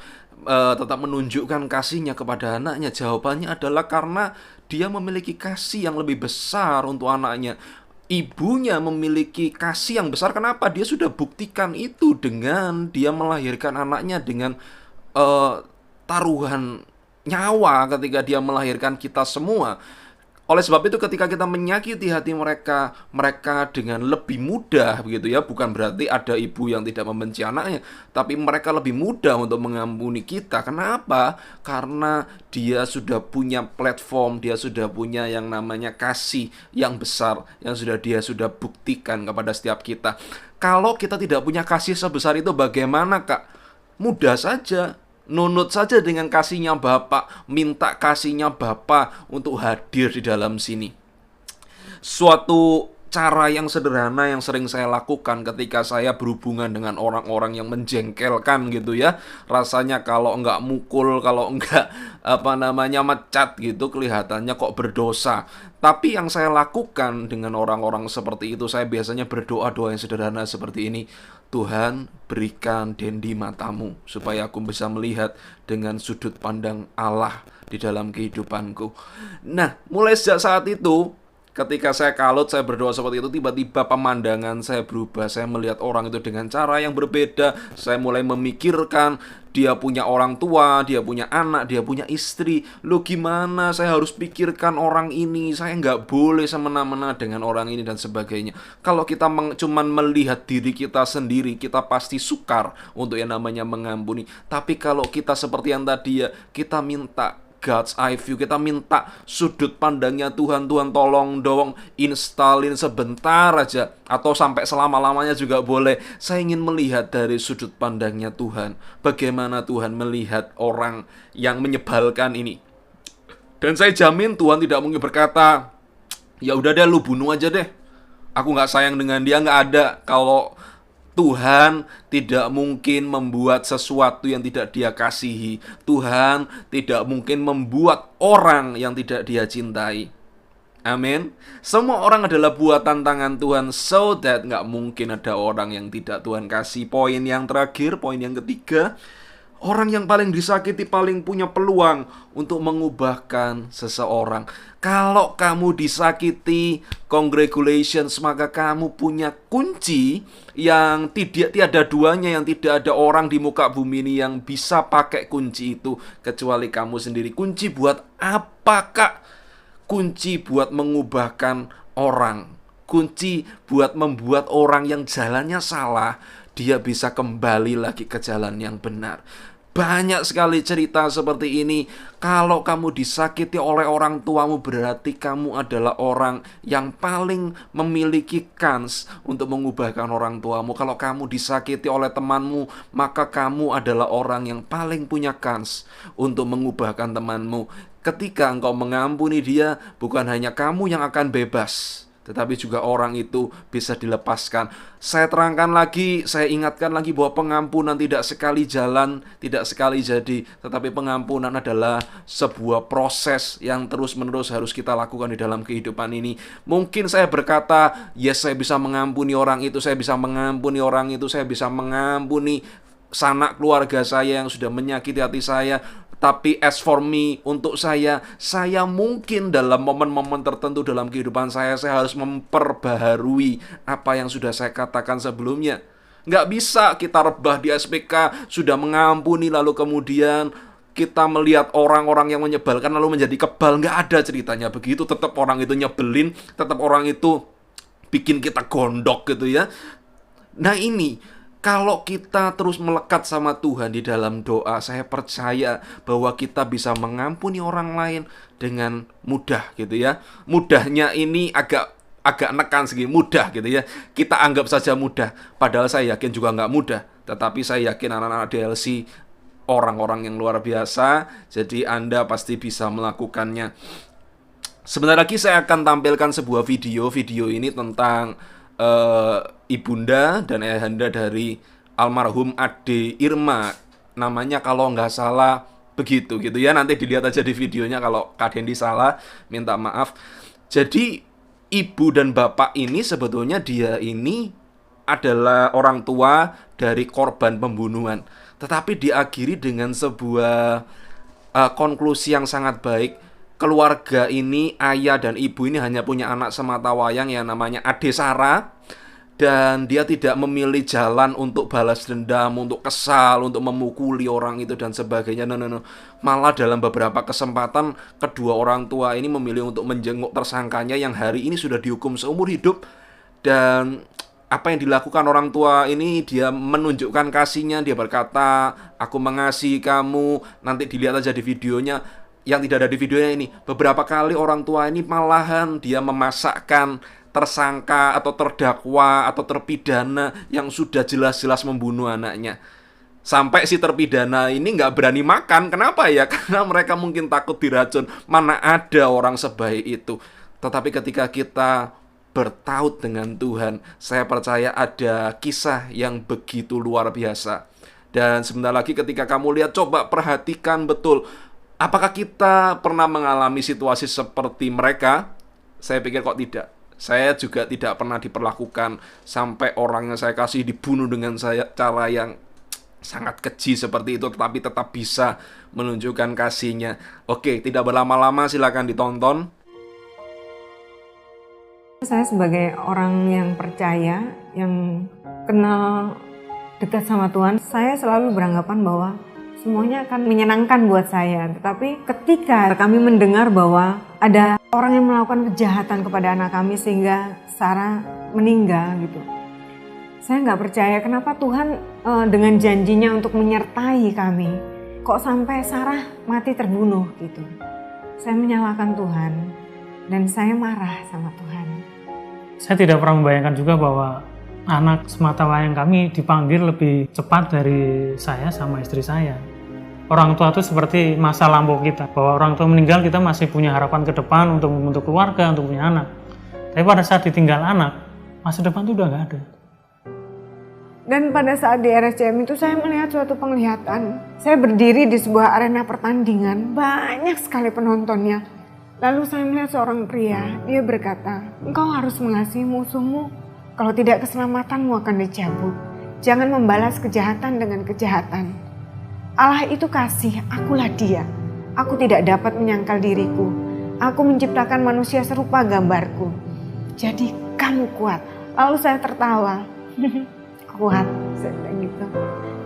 B: tetap menunjukkan kasihnya kepada anaknya. Jawabannya adalah karena dia memiliki kasih yang lebih besar untuk anaknya. Ibunya memiliki kasih yang besar. Kenapa? Dia sudah buktikan itu dengan dia melahirkan anaknya dengan taruhan nyawa ketika dia melahirkan kita semua. Oleh sebab itu ketika kita menyakiti hati mereka dengan lebih mudah begitu ya, bukan berarti ada ibu yang tidak membenci anaknya, tapi mereka lebih mudah untuk mengampuni kita. Kenapa? Karena dia sudah punya platform, dia sudah punya yang namanya kasih yang besar yang dia sudah buktikan kepada setiap kita. Kalau kita tidak punya kasih sebesar itu, bagaimana, Kak? Mudah saja. Nunut saja dengan kasihnya Bapa, minta kasihnya Bapa untuk hadir di dalam sini. Suatu cara yang sederhana yang sering saya lakukan ketika saya berhubungan dengan orang-orang yang menjengkelkan gitu ya. Rasanya kalau enggak mukul, kalau enggak mecat gitu, kelihatannya kok berdosa. Tapi yang saya lakukan dengan orang-orang seperti itu, saya biasanya berdoa doa yang sederhana seperti ini. Tuhan, berikan dendi matamu supaya aku bisa melihat dengan sudut pandang Allah di dalam kehidupanku. Nah, mulai sejak saat itu, ketika saya kalut, saya berdoa seperti itu, tiba-tiba pemandangan saya berubah. Saya melihat orang itu dengan cara yang berbeda. Saya mulai memikirkan, dia punya orang tua, dia punya anak, dia punya istri. Loh gimana saya harus pikirkan orang ini? Saya nggak boleh semena-mena dengan orang ini dan sebagainya. Kalau kita cuman melihat diri kita sendiri, kita pasti sukar untuk yang namanya mengampuni. Tapi kalau kita seperti yang tadi ya, kita minta God's eye view, kita minta sudut pandangnya Tuhan. Tuhan tolong dong installin sebentar aja, atau sampai selama-lamanya juga boleh. Saya ingin melihat dari sudut pandangnya Tuhan, bagaimana Tuhan melihat orang yang menyebalkan ini. Dan saya jamin Tuhan tidak mungkin berkata, ya udah deh lu bunuh aja deh, aku gak sayang dengan dia. Gak ada. Kalau Tuhan tidak mungkin membuat sesuatu yang tidak dia kasihi. Tuhan tidak mungkin membuat orang yang tidak dia cintai. Amin. Semua orang adalah buatan tangan Tuhan, so that gak mungkin ada orang yang tidak Tuhan kasih. Poin yang terakhir, poin yang ketiga, orang yang paling disakiti paling punya peluang untuk mengubahkan seseorang. Kalau kamu disakiti, congratulations, maka kamu punya kunci yang tiada duanya, yang tidak ada orang di muka bumi ini yang bisa pakai kunci itu kecuali kamu sendiri. Kunci buat apa, Kak? Kunci buat mengubahkan orang. Kunci buat membuat orang yang jalannya salah, dia bisa kembali lagi ke jalan yang benar. Banyak sekali cerita seperti ini. Kalau kamu disakiti oleh orang tuamu, berarti kamu adalah orang yang paling memiliki kans untuk mengubahkan orang tuamu. Kalau kamu disakiti oleh temanmu, maka kamu adalah orang yang paling punya kans untuk mengubahkan temanmu. Ketika engkau mengampuni dia, bukan hanya kamu yang akan bebas, tetapi juga orang itu bisa dilepaskan. Saya terangkan lagi, saya ingatkan lagi bahwa pengampunan tidak sekali jalan, tidak sekali jadi. Tetapi pengampunan adalah sebuah proses yang terus-menerus harus kita lakukan di dalam kehidupan ini. Mungkin saya berkata, yes, saya bisa mengampuni orang itu, saya bisa mengampuni orang itu, saya bisa mengampuni sanak keluarga saya yang sudah menyakiti hati saya. Tapi as for me, untuk saya mungkin dalam momen-momen tertentu dalam kehidupan saya harus memperbaharui apa yang sudah saya katakan sebelumnya. Nggak bisa kita rebah di SPK, sudah mengampuni, lalu kemudian kita melihat orang-orang yang menyebalkan lalu menjadi kebal. Nggak ada ceritanya begitu. Tetap orang itu nyebelin, tetap orang itu bikin kita gondok gitu ya. Nah ini, kalau kita terus melekat sama Tuhan di dalam doa, saya percaya bahwa kita bisa mengampuni orang lain dengan mudah gitu ya. Mudahnya ini agak nekan segi mudah gitu ya. Kita anggap saja mudah, padahal saya yakin juga nggak mudah. Tetapi saya yakin anak-anak DLC orang-orang yang luar biasa, jadi Anda pasti bisa melakukannya. Sebentar lagi saya akan tampilkan sebuah video. Video ini tentang ibunda dan ayahanda dari almarhum Ade Irma. Namanya kalau nggak salah begitu gitu ya. Nanti dilihat aja di videonya, kalau Kak Dendi salah, minta maaf. Jadi ibu dan bapak ini sebetulnya dia ini adalah orang tua dari korban pembunuhan. Tetapi diakhiri dengan sebuah konklusi yang sangat baik. Keluarga ini, ayah dan ibu ini hanya punya anak semata wayang yang namanya Ade Sarah. Dan dia tidak memilih jalan untuk balas dendam, untuk kesal, untuk memukuli orang itu dan sebagainya. No. Malah dalam beberapa kesempatan kedua orang tua ini memilih untuk menjenguk tersangkanya yang hari ini sudah dihukum seumur hidup. Dan apa yang dilakukan orang tua ini, dia menunjukkan kasihnya. Dia berkata, aku mengasihi kamu. Nanti dilihat aja di videonya. Yang tidak ada di videonya ini, beberapa kali orang tua ini malahan dia memasakkan tersangka atau terdakwa atau terpidana yang sudah jelas-jelas membunuh anaknya. Sampai si terpidana ini nggak berani makan. Kenapa ya? Karena mereka mungkin takut diracun. Mana ada orang sebaik itu. Tetapi ketika kita bertaut dengan Tuhan, saya percaya ada kisah yang begitu luar biasa. Dan sebentar lagi ketika kamu lihat, coba perhatikan betul. Apakah kita pernah mengalami situasi seperti mereka? Saya pikir kok tidak. Saya juga tidak pernah diperlakukan sampai orang yang saya kasih dibunuh dengan cara yang sangat keji seperti itu, tetapi tetap bisa menunjukkan kasihnya. Oke, tidak berlama-lama, silakan ditonton.
C: Saya sebagai orang yang percaya, yang kenal dekat sama Tuhan, saya selalu beranggapan bahwa semuanya akan menyenangkan buat saya. Tetapi ketika kami mendengar bahwa ada orang yang melakukan kejahatan kepada anak kami sehingga Sarah meninggal gitu, saya nggak percaya kenapa Tuhan dengan janjinya untuk menyertai kami, kok sampai Sarah mati terbunuh gitu. Saya menyalahkan Tuhan dan saya marah sama Tuhan.
D: Saya tidak pernah membayangkan juga bahwa anak semata wayang kami dipanggil lebih cepat dari saya sama istri saya. Orang tua itu seperti masa lampau kita, bahwa orang tua meninggal kita masih punya harapan ke depan untuk membentuk keluarga, untuk punya anak. Tapi pada saat ditinggal anak, masa depan itu udah nggak ada.
C: Dan pada saat di RSCM itu saya melihat suatu penglihatan. Saya berdiri di sebuah arena pertandingan, banyak sekali penontonnya. Lalu saya melihat seorang pria, dia berkata, engkau harus mengasihi musuhmu, kalau tidak keselamatanmu akan dicabut. Jangan membalas kejahatan dengan kejahatan. Allah itu kasih, akulah dia. Aku tidak dapat menyangkal diriku. Aku menciptakan manusia serupa gambarku. Jadi kamu kuat. Lalu saya tertawa. Kuat, saya bilang gitu.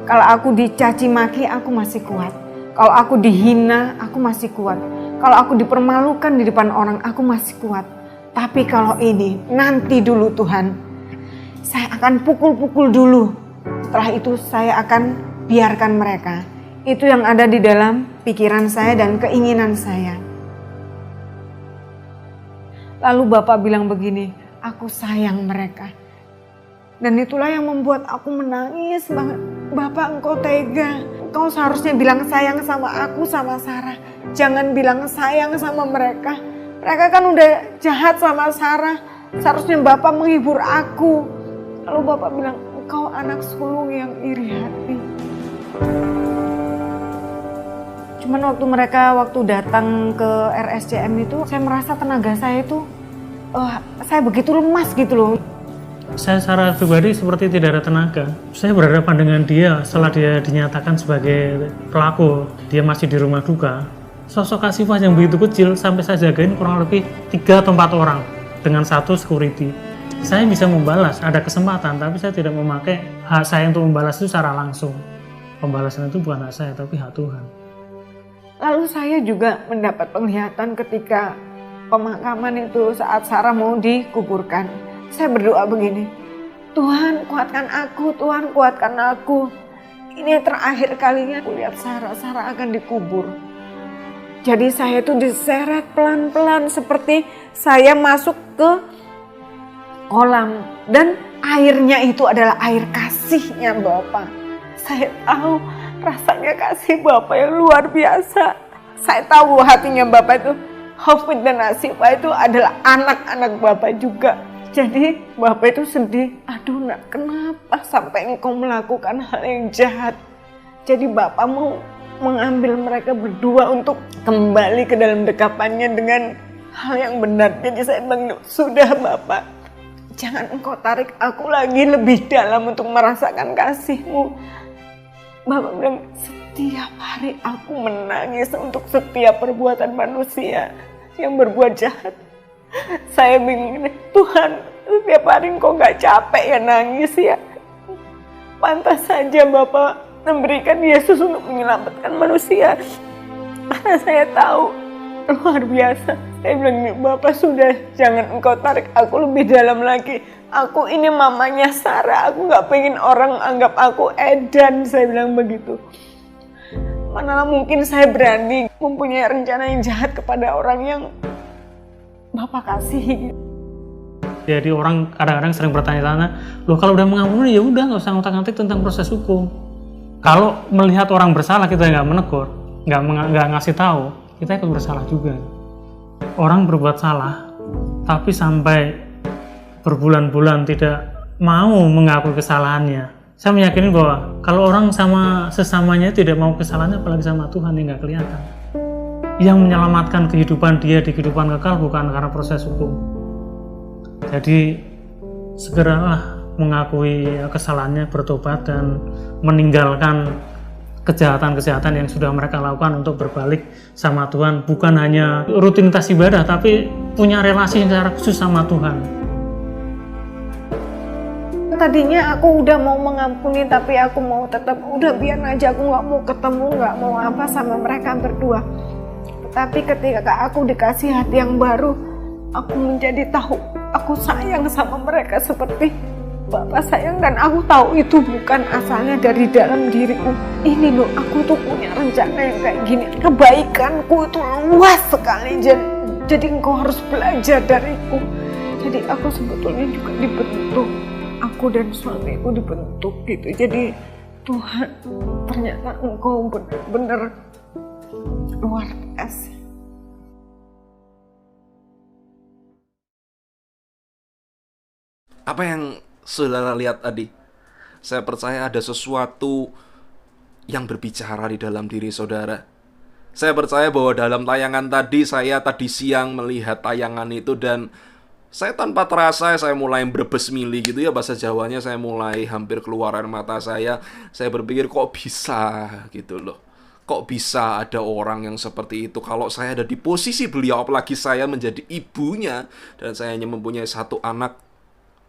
C: Kalau aku dicaci maki, aku masih kuat. Kalau aku dihina, aku masih kuat. Kalau aku dipermalukan di depan orang, aku masih kuat. Tapi kalau ini, nanti dulu Tuhan. Saya akan pukul-pukul dulu. Setelah itu saya akan biarkan mereka. Itu yang ada di dalam pikiran saya dan keinginan saya. Lalu Bapak bilang begini, aku sayang mereka. Dan itulah yang membuat aku menangis banget. Bapak, engkau tega. Engkau seharusnya bilang sayang sama aku, sama Sarah. Jangan bilang sayang sama mereka. Mereka kan udah jahat sama Sarah. Seharusnya Bapak menghibur aku. Lalu Bapak bilang, engkau anak sulung yang iri hati. Cuman waktu datang ke RSCM itu, saya merasa tenaga saya itu, saya begitu lemas gitu loh.
D: Saya secara pribadi seperti tidak ada tenaga. Saya berhadapan dengan dia setelah dia dinyatakan sebagai pelaku. Dia masih di rumah duka. Sosok Kak Sifah yang begitu kecil sampai saya jagain kurang lebih 3 atau 4 orang dengan 1 security. Saya bisa membalas, ada kesempatan, tapi saya tidak memakai hak saya untuk membalas itu secara langsung. Pembalasan itu bukan hak saya, tapi hak Tuhan.
C: Lalu saya juga mendapat penglihatan ketika pemakaman itu saat Sarah mau dikuburkan. Saya berdoa begini, Tuhan kuatkan aku, Tuhan kuatkan aku. Ini terakhir kalinya aku lihat Sarah akan dikubur. Jadi saya itu diseret pelan-pelan seperti saya masuk ke kolam. Dan airnya itu adalah air kasihnya Bapak. Saya tahu rasanya kasih Bapak yang luar biasa. Saya tahu hatinya Bapak itu, Hafid dan Asifah itu adalah anak-anak Bapak juga. Jadi Bapak itu sedih, aduh nak kenapa sampai engkau melakukan hal yang jahat. Jadi Bapak mau mengambil mereka berdua untuk kembali ke dalam dekapannya dengan hal yang benar. Jadi saya bilang, sudah Bapak, jangan engkau tarik aku lagi lebih dalam untuk merasakan kasih-Mu. Bapak bilang, setiap hari aku menangis untuk setiap perbuatan manusia yang berbuat jahat. Saya bingung, Tuhan, setiap hari Engkau gak capek ya nangis ya. Pantas saja Bapak memberikan Yesus untuk menyelamatkan manusia. Karena saya tahu, luar biasa. Saya bilang, Bapak sudah, jangan Engkau tarik aku lebih dalam lagi. Aku ini mamanya Sarah, aku gak pengen orang anggap aku edan, saya bilang begitu. Manalah mungkin saya berani mempunyai rencana yang jahat kepada orang yang Bapak kasih.
D: Jadi orang kadang-kadang sering bertanya-tanya, loh kalau udah mengampuni ya udah nggak usah ngotak-ngatik tentang proses hukum. Kalau melihat orang bersalah kita nggak menegur, nggak ngasih tahu, kita ikut bersalah juga. Orang berbuat salah, tapi sampai berbulan-bulan tidak mau mengakui kesalahannya. Saya meyakini bahwa kalau orang sama sesamanya tidak mau kesalahannya, apalagi sama Tuhan yang nggak kelihatan. Yang menyelamatkan kehidupan dia di kehidupan kekal bukan karena proses hukum. Jadi segeralah mengakui kesalahannya, bertobat dan meninggalkan kejahatan-kejahatan yang sudah mereka lakukan untuk berbalik sama Tuhan. Bukan hanya rutinitas ibadah, tapi punya relasi secara khusus sama Tuhan.
C: Tadinya aku udah mau mengampuni, tapi aku mau tetap, udah biar aja, aku gak mau ketemu, gak mau apa sama mereka berdua. Tapi ketika aku dikasih hati yang baru, aku menjadi tahu aku sayang sama mereka seperti Bapak sayang. Dan aku tahu itu bukan asalnya dari dalam diriku. Ini loh, aku tuh punya rencana yang kayak gini. Kebaikanku itu luas sekali. Jadi engkau harus belajar dariku. Jadi aku sebetulnya juga dibentuk. Aku dan suamiku dibentuk gitu. Jadi Tuhan, ternyata engkau benar-benar luar biasa.
B: Apa yang saudara lihat tadi? Saya percaya ada sesuatu yang berbicara di dalam diri saudara. Saya percaya bahwa dalam tayangan tadi, saya tadi siang melihat tayangan itu dan saya tanpa terasa saya mulai berbesmili gitu ya, bahasa Jawanya, saya mulai hampir keluar air mata saya. Saya berpikir kok bisa gitu loh. Kok bisa ada orang yang seperti itu? Kalau saya ada di posisi beliau, apalagi saya menjadi ibunya dan saya hanya mempunyai 1 anak,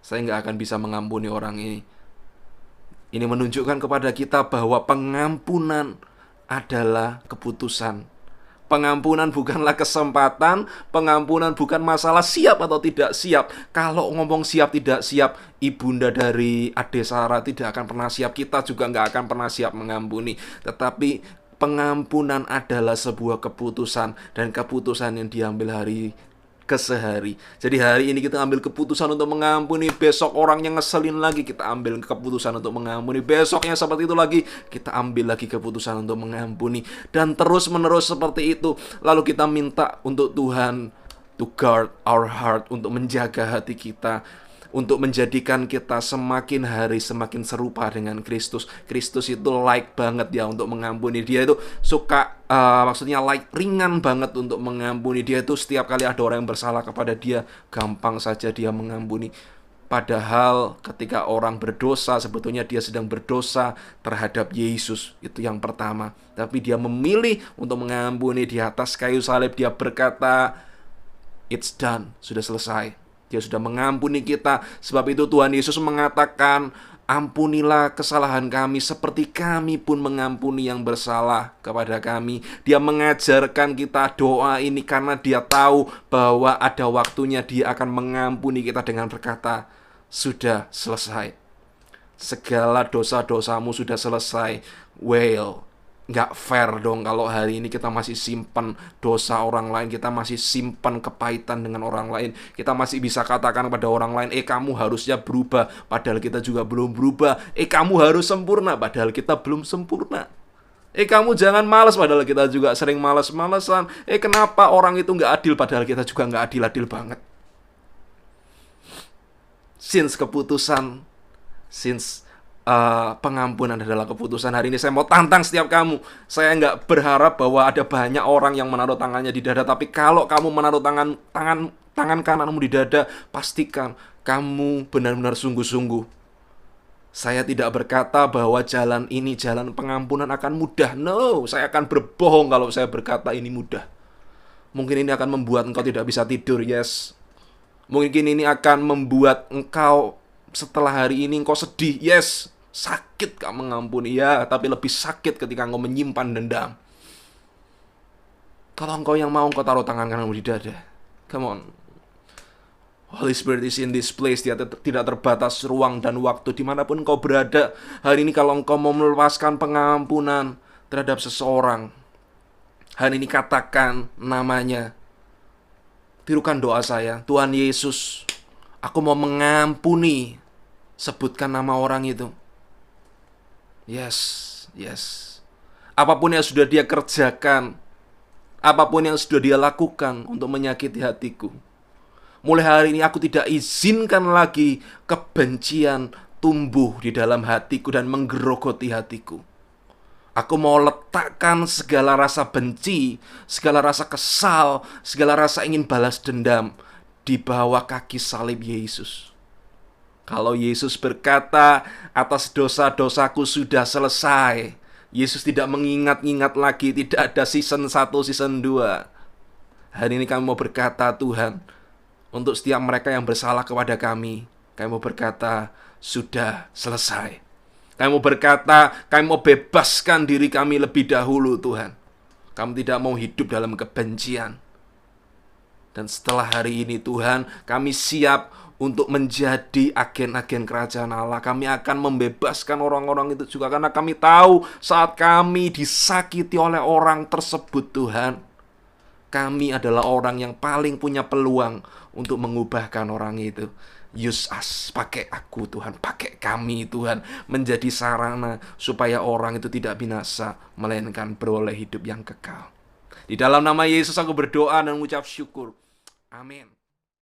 B: saya nggak akan bisa mengampuni orang ini. Ini menunjukkan kepada kita bahwa pengampunan adalah keputusan. Pengampunan bukanlah kesempatan, pengampunan bukan masalah siap atau tidak siap. Kalau ngomong siap tidak siap, ibunda dari Ade Sarah tidak akan pernah siap, kita juga nggak akan pernah siap mengampuni. Tetapi pengampunan adalah sebuah keputusan, dan keputusan yang diambil hari ke sehari. Jadi hari ini kita ambil keputusan untuk mengampuni, besok orang yang ngeselin lagi kita ambil keputusan untuk mengampuni, besoknya seperti itu lagi kita ambil lagi keputusan untuk mengampuni, dan terus menerus seperti itu. Lalu kita minta untuk Tuhan to guard our heart, untuk menjaga hati kita, untuk menjadikan kita semakin hari semakin serupa dengan Kristus. Kristus itu like banget ya untuk mengampuni. Dia itu suka, maksudnya like, ringan banget untuk mengampuni. Dia itu setiap kali ada orang yang bersalah kepada dia, gampang saja dia mengampuni. Padahal ketika orang berdosa, sebetulnya dia sedang berdosa terhadap Yesus. Itu yang pertama. Tapi dia memilih untuk mengampuni. Di atas kayu salib dia berkata, "It's done," sudah selesai. Dia sudah mengampuni kita. Sebab itu Tuhan Yesus mengatakan, "Ampunilah kesalahan kami seperti kami pun mengampuni yang bersalah kepada kami." Dia mengajarkan kita doa ini karena dia tahu bahwa ada waktunya dia akan mengampuni kita dengan berkata, "Sudah selesai. Segala dosa-dosamu sudah selesai." Well, nggak fair dong kalau hari ini kita masih simpan dosa orang lain, kita masih simpan kepahitan dengan orang lain, kita masih bisa katakan pada orang lain, kamu harusnya berubah, padahal kita juga belum berubah. Kamu harus sempurna, padahal kita belum sempurna. Kamu jangan malas, padahal kita juga sering malas-malesan. Kenapa orang itu nggak adil, padahal kita juga nggak adil-adil banget. Since pengampunan adalah keputusan, hari ini saya mau tantang setiap kamu. Saya nggak berharap bahwa ada banyak orang yang menaruh tangannya di dada, tapi kalau kamu menaruh tangan kananmu di dada, pastikan kamu benar-benar sungguh-sungguh. Saya tidak berkata bahwa jalan ini, jalan pengampunan akan mudah. No, saya akan berbohong kalau saya berkata ini mudah. Mungkin ini akan membuat engkau tidak bisa tidur, yes. Mungkin ini akan membuat engkau setelah hari ini engkau sedih, yes. Sakit gak mengampuni, ya. Tapi lebih sakit ketika engkau menyimpan dendam. Kalau engkau yang mau, engkau taruh tangan kananmu di dada. Come on. Holy Spirit is in this place. Dia tidak terbatas ruang dan waktu dimanapun engkau berada. Hari ini kalau engkau mau melepaskan pengampunan terhadap seseorang, hari ini katakan namanya. Tirukan doa saya, Tuhan Yesus, aku mau mengampuni. Sebutkan nama orang itu. Yes. Apapun yang sudah dia kerjakan, apapun yang sudah dia lakukan untuk menyakiti hatiku, mulai hari ini aku tidak izinkan lagi kebencian tumbuh di dalam hatiku dan menggerogoti hatiku. Aku mau letakkan segala rasa benci, segala rasa kesal, segala rasa ingin balas dendam di bawah kaki salib Yesus. Kalau Yesus berkata, atas dosa-dosaku sudah selesai, Yesus tidak mengingat-ingat lagi, tidak ada season 1, season 2. Hari ini kami mau berkata, Tuhan, untuk setiap mereka yang bersalah kepada kami mau berkata, sudah selesai. Kami mau berkata, kami mau bebaskan diri kami lebih dahulu, Tuhan. Kami tidak mau hidup dalam kebencian. Dan setelah hari ini, Tuhan, kami siap untuk menjadi agen-agen kerajaan Allah. Kami akan membebaskan orang-orang itu juga, karena kami tahu saat kami disakiti oleh orang tersebut, Tuhan, kami adalah orang yang paling punya peluang untuk mengubahkan orang itu. Use us, pakai aku Tuhan, pakai kami Tuhan, menjadi sarana supaya orang itu tidak binasa, melainkan beroleh hidup yang kekal. Di dalam nama Yesus aku berdoa dan mengucap syukur. Amin.